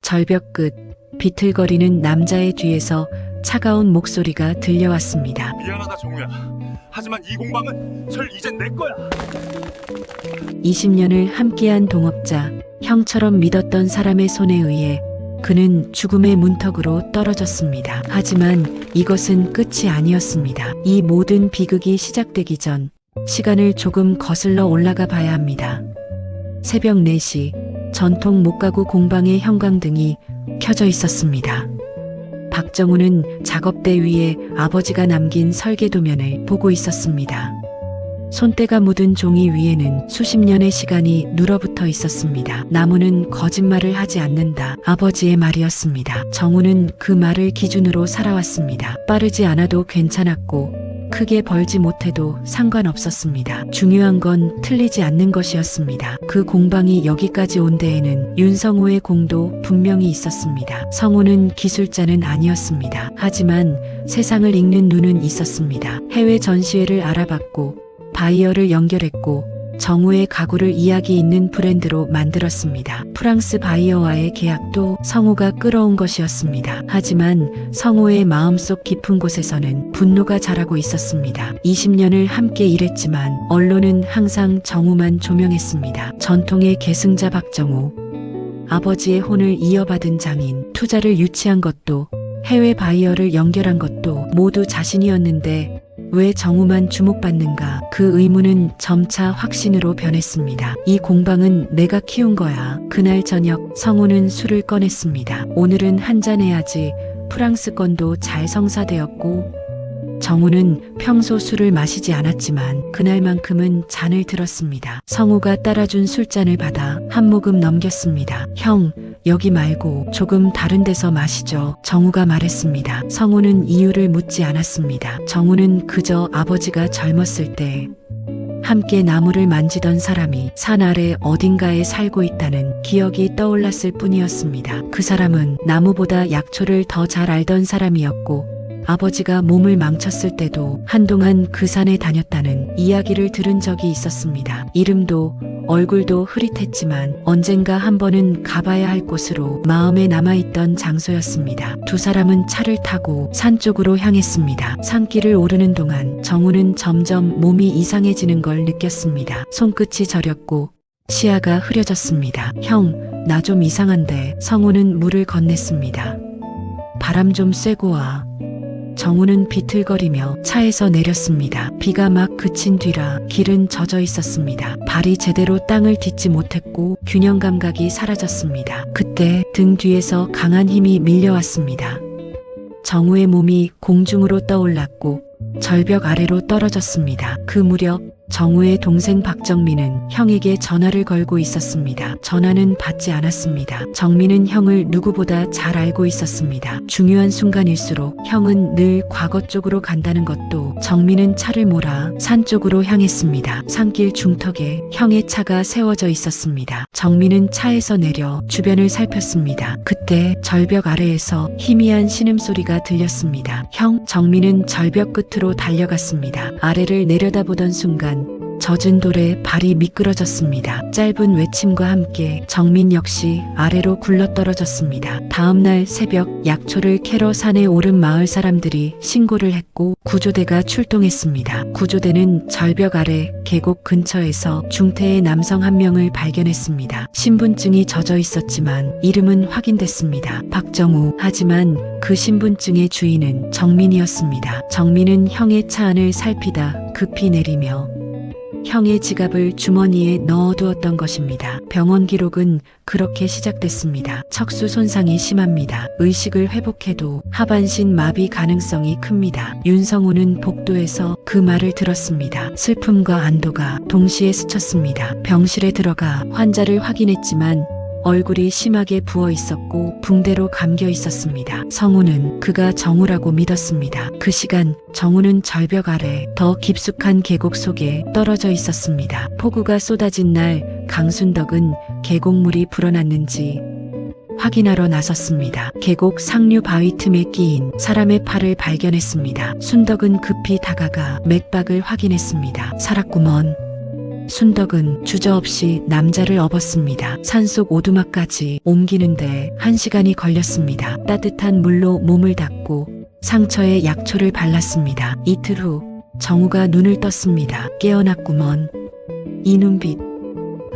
절벽 끝 비틀거리는 남자의 뒤에서 차가운 목소리가 들려왔습니다. 미안하다 정우야. 하지만 이 공방은 절 이젠 내 거야. 20년을 함께한 동업자, 형처럼 믿었던 사람의 손에 의해 그는 죽음의 문턱으로 떨어졌습니다. 하지만 이것은 끝이 아니었습니다. 이 모든 비극이 시작되기 전 시간을 조금 거슬러 올라가 봐야 합니다. 새벽 4시 전통 목가구 공방의 형광등이 켜져 있었습니다. 박정우는 작업대 위에 아버지가 남긴 설계도면을 보고 있었습니다. 손때가 묻은 종이 위에는 수십 년의 시간이 눌어붙어 있었습니다. 나무는 거짓말을 하지 않는다. 아버지의 말이었습니다. 정우는 그 말을 기준으로 살아왔습니다. 빠르지 않아도 괜찮았고 크게 벌지 못해도 상관없었습니다. 중요한 건 틀리지 않는 것이었습니다. 그 공방이 여기까지 온 데에는 윤성호의 공도 분명히 있었습니다. 성호는 기술자는 아니었습니다. 하지만 세상을 읽는 눈은 있었습니다. 해외 전시회를 알아봤고 바이어를 연결했고 정우의 가구를 이야기 있는 브랜드로 만들었습니다. 프랑스 바이어와의 계약도 성우가 끌어온 것이었습니다. 하지만 성우의 마음속 깊은 곳에서는 분노가 자라고 있었습니다. 20년을 함께 일했지만 언론은 항상 정우만 조명했습니다. 전통의 계승자 박정우, 아버지의 혼을 이어받은 장인, 투자를 유치한 것도 해외 바이어를 연결한 것도 모두 자신이었는데 왜 정우만 주목받는가? 그 의문은 점차 확신으로 변했습니다. 이 공방은 내가 키운 거야. 그날 저녁 성우는 술을 꺼냈습니다. 오늘은 한잔해야지. 프랑스 건도 잘 성사되었고 정우는 평소 술을 마시지 않았지만 그날만큼은 잔을 들었습니다. 성우가 따라준 술잔을 받아 한 모금 넘겼습니다. 형, 여기 말고 조금 다른 데서 마시죠. 정우가 말했습니다. 성우는 이유를 묻지 않았습니다. 정우는 그저 아버지가 젊었을 때 함께 나무를 만지던 사람이 산 아래 어딘가에 살고 있다는 기억이 떠올랐을 뿐이었습니다. 그 사람은 나무보다 약초를 더 잘 알던 사람이었고 아버지가 몸을 망쳤을 때도 한동안 그 산에 다녔다는 이야기를 들은 적이 있었습니다. 이름도 얼굴도 흐릿했지만 언젠가 한 번은 가봐야 할 곳으로 마음에 남아있던 장소였습니다. 두 사람은 차를 타고 산 쪽으로 향했습니다. 산길을 오르는 동안 정우는 점점 몸이 이상해지는 걸 느꼈습니다. 손끝이 저렸고 시야가 흐려졌습니다. 형, 나 좀 이상한데. 성우는 물을 건넸습니다. 바람 좀 쐬고 와. 정우는 비틀거리며 차에서 내렸습니다. 비가 막 그친 뒤라 길은 젖어 있었습니다. 발이 제대로 땅을 딛지 못했고 균형 감각이 사라졌습니다. 그때 등 뒤에서 강한 힘이 밀려왔습니다. 정우의 몸이 공중으로 떠올랐고 절벽 아래로 떨어졌습니다. 그 무렵 정우의 동생 박정민은 형에게 전화를 걸고 있었습니다. 전화는 받지 않았습니다. 정민은 형을 누구보다 잘 알고 있었습니다. 중요한 순간일수록 형은 늘 과거 쪽으로 간다는 것도. 정민은 차를 몰아 산 쪽으로 향했습니다. 산길 중턱에 형의 차가 세워져 있었습니다. 정민은 차에서 내려 주변을 살폈습니다. 그때 절벽 아래에서 희미한 신음소리가 들렸습니다. 형, 정민은 절벽 끝으로 달려갔습니다. 아래를 내려다보던 순간 젖은 돌에 발이 미끄러졌습니다. 짧은 외침과 함께 정민 역시 아래로 굴러떨어졌습니다. 다음날 새벽 약초를 캐러 산에 오른 마을 사람들이 신고를 했고 구조대가 출동했습니다. 구조대는 절벽 아래 계곡 근처에서 중태의 남성 한 명을 발견했습니다. 신분증이 젖어 있었지만 이름은 확인됐습니다. 박정우. 하지만 그 신분증의 주인은 정민이었습니다. 정민은 형의 차 안을 살피다 급히 내리며 형의 지갑을 주머니에 넣어두었던 것입니다. 병원 기록은 그렇게 시작됐습니다. 척수 손상이 심합니다. 의식을 회복해도 하반신 마비 가능성이 큽니다. 윤성호는 복도에서 그 말을 들었습니다. 슬픔과 안도가 동시에 스쳤습니다. 병실에 들어가 환자를 확인했지만 얼굴이 심하게 부어 있었고 붕대로 감겨 있었습니다. 성우는 그가 정우라고 믿었습니다. 그 시간 정우는 절벽 아래 더 깊숙한 계곡 속에 떨어져 있었습니다. 폭우가 쏟아진 날 강순덕은 계곡물이 불어났는지 확인하러 나섰습니다. 계곡 상류 바위 틈에 끼인 사람의 팔을 발견했습니다. 순덕은 급히 다가가 맥박을 확인했습니다. 살았구먼. 순덕은 주저없이 남자를 업었습니다. 산속 오두막까지 옮기는데 1시간이 걸렸습니다. 따뜻한 물로 몸을 닦고 상처에 약초를 발랐습니다. 이틀 후 정우가 눈을 떴습니다. 깨어났구먼. 이 눈빛.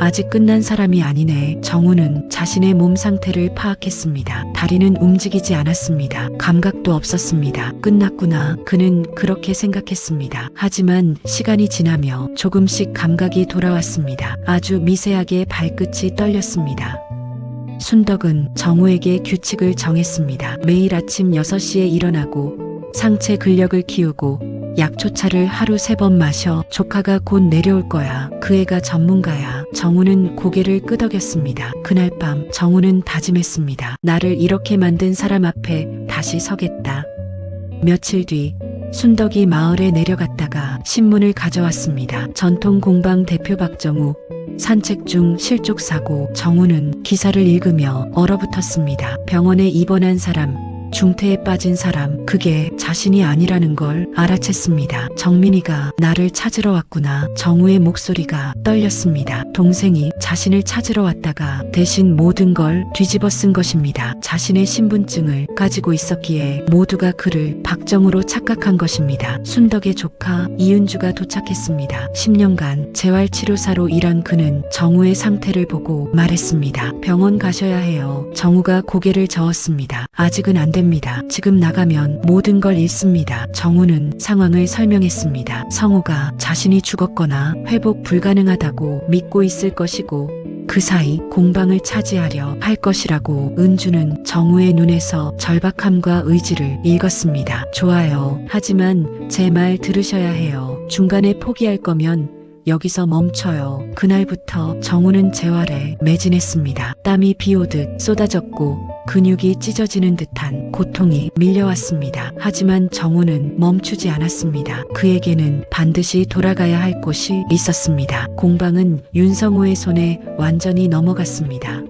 아직 끝난 사람이 아니네. 정우는 자신의 몸 상태를 파악했습니다. 다리는 움직이지 않았습니다. 감각도 없었습니다. 끝났구나. 그는 그렇게 생각했습니다. 하지만 시간이 지나며 조금씩 감각이 돌아왔습니다. 아주 미세하게 발끝이 떨렸습니다. 순덕은 정우에게 규칙을 정했습니다. 매일 아침 6시에 일어나고 상체 근력을 키우고 약초차를 하루 3번 마셔. 조카가 곧 내려올 거야. 그 애가 전문가야. 정우는 고개를 끄덕였습니다. 그날 밤 정우는 다짐했습니다. 나를 이렇게 만든 사람 앞에 다시 서겠다. 며칠 뒤 순덕이 마을에 내려갔다가 신문을 가져왔습니다. 전통 공방 대표 박정우 산책 중 실족 사고. 정우는 기사를 읽으며 얼어붙었습니다. 병원에 입원한 사람, 중태에 빠진 사람, 그게 자신이 아니라는 걸 알아챘습니다. 정민이가 나를 찾으러 왔구나. 정우의 목소리가 떨렸습니다. 동생이 자신을 찾으러 왔다가 대신 모든 걸 뒤집어 쓴 것입니다. 자신의 신분증을 가지고 있었기에 모두가 그를 박정우로 착각한 것입니다. 순덕의 조카 이은주가 도착했습니다. 10년간 재활치료사로 일한 그는 정우의 상태를 보고 말했습니다. 병원 가셔야 해요. 정우가 고개를 저었습니다. 아직은 안 됩니다. 지금 나가면 모든 걸 잃습니다. 정우는 상황을 설명했습니다. 성우가 자신이 죽었거나 회복 불가능하다고 믿고 있을 것이고 그 사이 공방을 차지하려 할 것이라고. 은주는 정우의 눈에서 절박함과 의지를 읽었습니다. 좋아요. 하지만 제 말 들으셔야 해요. 중간에 포기할 거면 여기서 멈춰요. 그날부터 정우는 재활에 매진했습니다. 땀이 비오듯 쏟아졌고 근육이 찢어지는 듯한 고통이 밀려왔습니다. 하지만 정우는 멈추지 않았습니다. 그에게는 반드시 돌아가야 할 곳이 있었습니다. 공방은 윤성우의 손에 완전히 넘어갔습니다.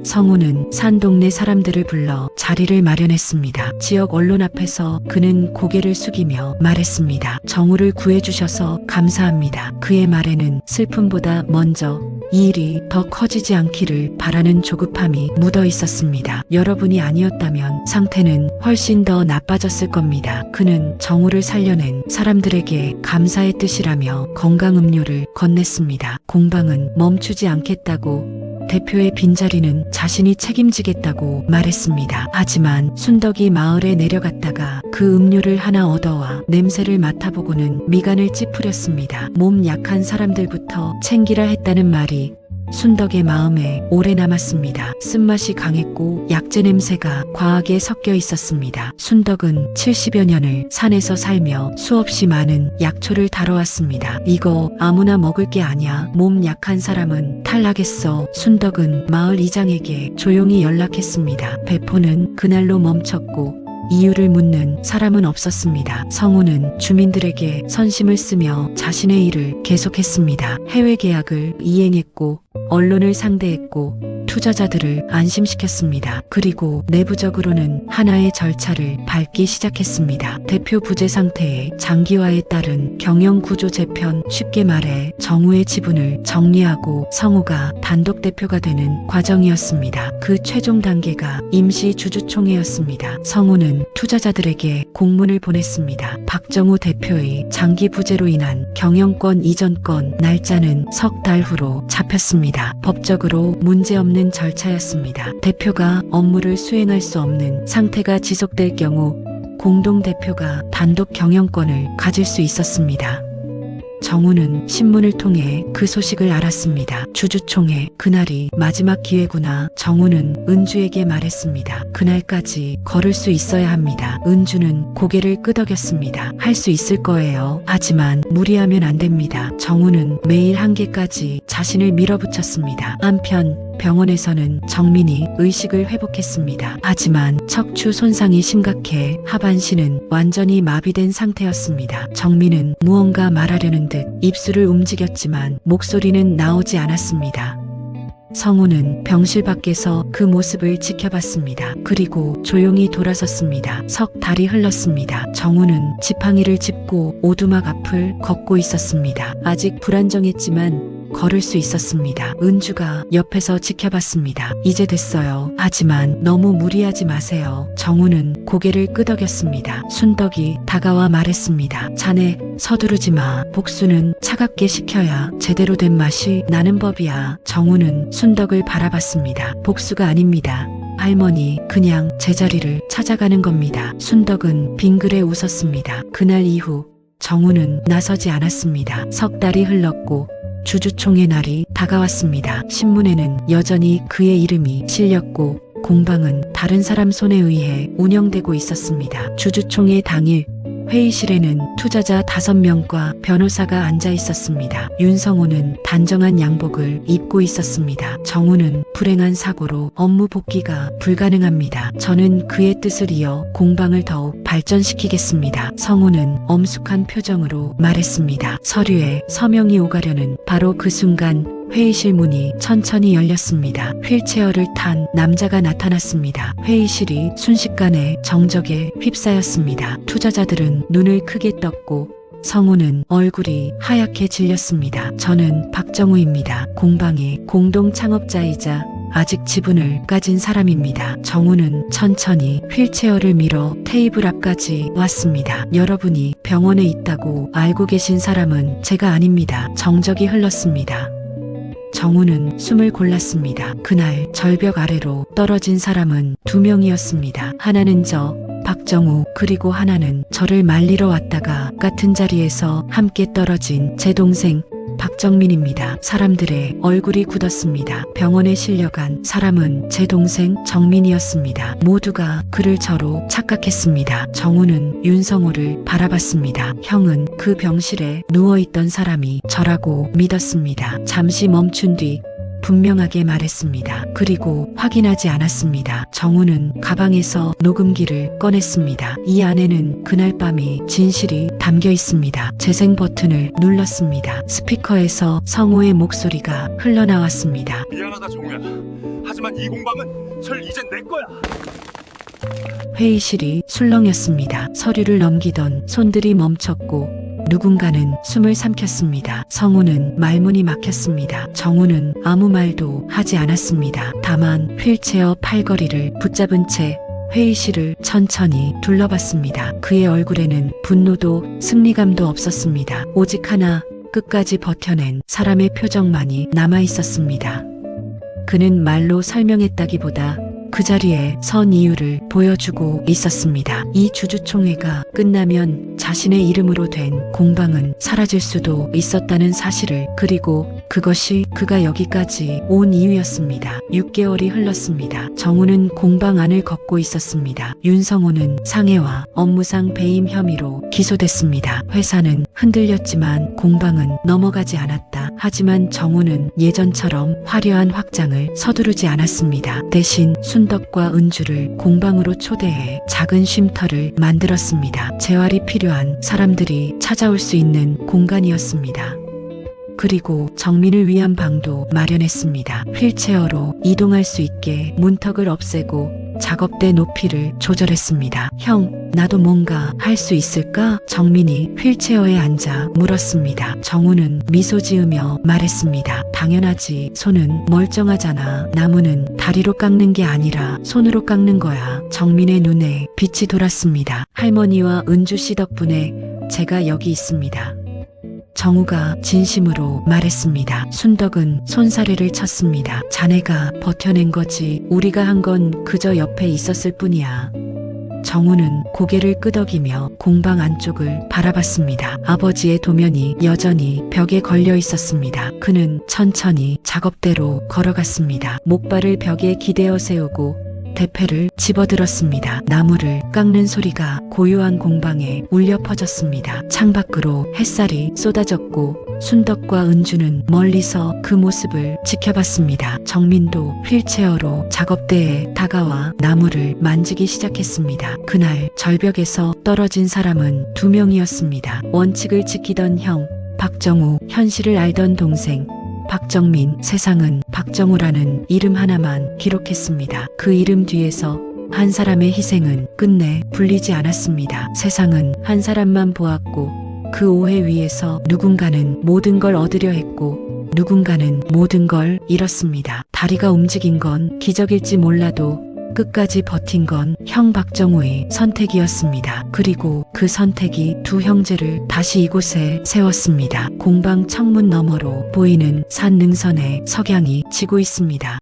성우는 산 동네 사람들을 불러 자리를 마련했습니다. 지역 언론 앞에서 그는 고개를 숙이며 말했습니다. 정우를 구해주셔서 감사합니다. 그의 말에는 슬픔보다 먼저 이 일이 더 커지지 않기를 바라는 조급함이 묻어 있었습니다. 여러분이 아니었다면 상태는 훨씬 더 나빠졌을 겁니다. 그는 정우를 살려낸 사람들에게 감사의 뜻이라며 건강음료를 건넸습니다. 공방은 멈추지 않겠다고, 대표의 빈자리는 자신이 책임지겠다고 말했습니다. 하지만 순덕이 마을에 내려갔다가 그 음료를 하나 얻어와 냄새를 맡아보고는 미간을 찌푸렸습니다. 몸 약한 사람들부터 챙기라 했다는 말이 순덕의 마음에 오래 남았습니다. 쓴맛이 강했고 약재 냄새가 과하게 섞여 있었습니다. 순덕은 70여 년을 산에서 살며 수없이 많은 약초를 다뤄왔습니다. 이거 아무나 먹을 게 아니야. 몸 약한 사람은 탈락했어. 순덕은 마을 이장에게 조용히 연락했습니다. 배포는 그날로 멈췄고 이유를 묻는 사람은 없었습니다. 성우는 주민들에게 선심을 쓰며 자신의 일을 계속했습니다. 해외 계약을 이행했고 언론을 상대했고 투자자들을 안심시켰습니다. 그리고 내부적으로는 하나의 절차를 밟기 시작했습니다. 대표 부재 상태에 장기화에 따른 경영구조 재편, 쉽게 말해 정우의 지분을 정리하고 성우가 단독 대표가 되는 과정이었습니다. 그 최종 단계가 임시 주주총회였습니다. 성우는 투자자들에게 공문을 보냈습니다. 박정우 대표의 장기 부재로 인한 경영권 이전권 날짜는 석 달 후로 잡혔습니다. 법적으로 문제없는 절차였습니다. 대표가 업무를 수행할 수 없는 상태가 지속될 경우 공동대표가 단독 경영권을 가질 수 있었습니다. 정우는 신문을 통해 그 소식을 알았습니다. 주주총회, 그날이 마지막 기회구나. 정우는 은주에게 말했습니다. 그날까지 걸을 수 있어야 합니다. 은주는 고개를 끄덕였습니다. 할 수 있을 거예요. 하지만 무리하면 안 됩니다. 정우는 매일 한계까지 자신을 밀어붙였습니다. 한편 병원에서는 정민이 의식을 회복했습니다. 하지만 척추 손상이 심각해 하반신은 완전히 마비된 상태였습니다. 정민은 무언가 말하려는 듯 입술을 움직였지만 목소리는 나오지 않았습니다. 성우는 병실 밖에서 그 모습을 지켜봤습니다. 그리고 조용히 돌아섰습니다. 석 달이 흘렀습니다. 정우는 지팡이를 짚고 오두막 앞을 걷고 있었습니다. 아직 불안정했지만 걸을 수 있었습니다. 은주가 옆에서 지켜봤습니다. 이제 됐어요. 하지만 너무 무리하지 마세요. 정우는 고개를 끄덕였습니다. 순덕이 다가와 말했습니다. 자네 서두르지 마. 복수는 차갑게 식혀야 제대로 된 맛이 나는 법이야. 정우는 순덕을 바라봤습니다. 복수가 아닙니다. 할머니, 그냥 제자리를 찾아가는 겁니다. 순덕은 빙그레 웃었습니다. 그날 이후 정우는 나서지 않았습니다. 석 달이 흘렀고 주주총회 날이 다가왔습니다. 신문에는 여전히 그의 이름이 실렸고 공방은 다른 사람 손에 의해 운영되고 있었습니다. 주주총회 당일 회의실에는 투자자 5명과 변호사가 앉아 있었습니다. 윤성호는 단정한 양복을 입고 있었습니다. 정우는 불행한 사고로 업무 복귀가 불가능합니다. 저는 그의 뜻을 이어 공방을 더욱 발전시키겠습니다. 성우는 엄숙한 표정으로 말했습니다. 서류에 서명이 오가려는 바로 그 순간 회의실 문이 천천히 열렸습니다. 휠체어를 탄 남자가 나타났습니다. 회의실이 순식간에 정적에 휩싸였습니다. 투자자들은 눈을 크게 떴고 성우는 얼굴이 하얗게 질렸습니다. 저는 박정우입니다. 공방의 공동 창업자이자 아직 지분을 가진 사람입니다. 정우는 천천히 휠체어를 밀어 테이블 앞까지 왔습니다. 여러분이 병원에 있다고 알고 계신 사람은 제가 아닙니다. 정적이 흘렀습니다. 정우는 숨을 골랐습니다. 그날 절벽 아래로 떨어진 사람은 2명이었습니다. 하나는 저 박정우, 그리고 하나는 저를 말리러 왔다가 같은 자리에서 함께 떨어진 제 동생 박정민입니다. 사람들의 얼굴이 굳었습니다. 병원에 실려간 사람은 제 동생 정민이었습니다. 모두가 그를 저로 착각했습니다. 정우는 윤성호를 바라봤습니다. 형은 그 병실에 누워있던 사람이 저라고 믿었습니다. 잠시 멈춘 뒤 분명하게 말했습니다. 그리고 확인하지 않았습니다. 정우는 가방에서 녹음기를 꺼냈습니다. 이 안에는 그날 밤의 진실이 담겨 있습니다. 재생 버튼을 눌렀습니다. 스피커에서 성우의 목소리가 흘러나왔습니다. 미안하다 정우야. 하지만 이 공방은 절 이젠 내 거야. 회의실이 술렁였습니다. 서류를 넘기던 손들이 멈췄고 누군가는 숨을 삼켰습니다. 성우는 말문이 막혔습니다. 정우는 아무 말도 하지 않았습니다. 다만 휠체어 팔걸이를 붙잡은 채 회의실을 천천히 둘러봤습니다. 그의 얼굴에는 분노도 승리감도 없었습니다. 오직 하나, 끝까지 버텨낸 사람의 표정만이 남아 있었습니다. 그는 말로 설명했다기보다 그 자리에 선 이유를 보여주고 있었습니다. 이 주주총회가 끝나면 자신의 이름으로 된 공방은 사라질 수도 있었다는 사실을, 그리고 그것이 그가 여기까지 온 이유였습니다. 6개월이 흘렀습니다. 정우는 공방 안을 걷고 있었습니다. 윤성호는 상해와 업무상 배임 혐의로 기소됐습니다. 회사는 흔들렸지만 공방은 넘어가지 않았다. 하지만 정우는 예전처럼 화려한 확장을 서두르지 않았습니다. 대신 순덕과 은주를 공방으로 초대해 작은 쉼터를 만들었습니다. 재활이 필요한 사람들이 찾아올 수 있는 공간이었습니다. 그리고 정민을 위한 방도 마련했습니다. 휠체어로 이동할 수 있게 문턱을 없애고 작업대 높이를 조절했습니다. 형, 나도 뭔가 할 수 있을까? 정민이 휠체어에 앉아 물었습니다. 정우는 미소 지으며 말했습니다. 당연하지. 손은 멀쩡하잖아. 나무는 다리로 깎는 게 아니라 손으로 깎는 거야. 정민의 눈에 빛이 돌았습니다. 할머니와 은주 씨 덕분에 제가 여기 있습니다. 정우가 진심으로 말했습니다. 순덕은 손사래를 쳤습니다. 자네가 버텨낸 거지. 우리가 한 건 그저 옆에 있었을 뿐이야. 정우는 고개를 끄덕이며 공방 안쪽을 바라봤습니다. 아버지의 도면이 여전히 벽에 걸려 있었습니다. 그는 천천히 작업대로 걸어갔습니다. 목발을 벽에 기대어 세우고 대패를 집어들었습니다. 나무를 깎는 소리가 고요한 공방에 울려 퍼졌습니다. 창밖으로 햇살이 쏟아졌고 순덕과 은주는 멀리서 그 모습을 지켜봤습니다. 정민도 휠체어로 작업대에 다가와 나무를 만지기 시작했습니다. 그날 절벽에서 떨어진 사람은 2명이었습니다. 원칙을 지키던 형 박정우, 현실을 알던 동생 박정민, 세상은 박정우라는 이름 하나만 기록했습니다. 그 이름 뒤에서 한 사람의 희생은 끝내 불리지 않았습니다. 세상은 한 사람만 보았고 그 오해 위에서 누군가는 모든 걸 얻으려 했고 누군가는 모든 걸 잃었습니다. 다리가 움직인 건 기적일지 몰라도 끝까지 버틴 건 형 박정우의 선택이었습니다. 그리고 그 선택이 두 형제를 다시 이곳에 세웠습니다. 공방 창문 너머로 보이는 산 능선에 석양이 지고 있습니다.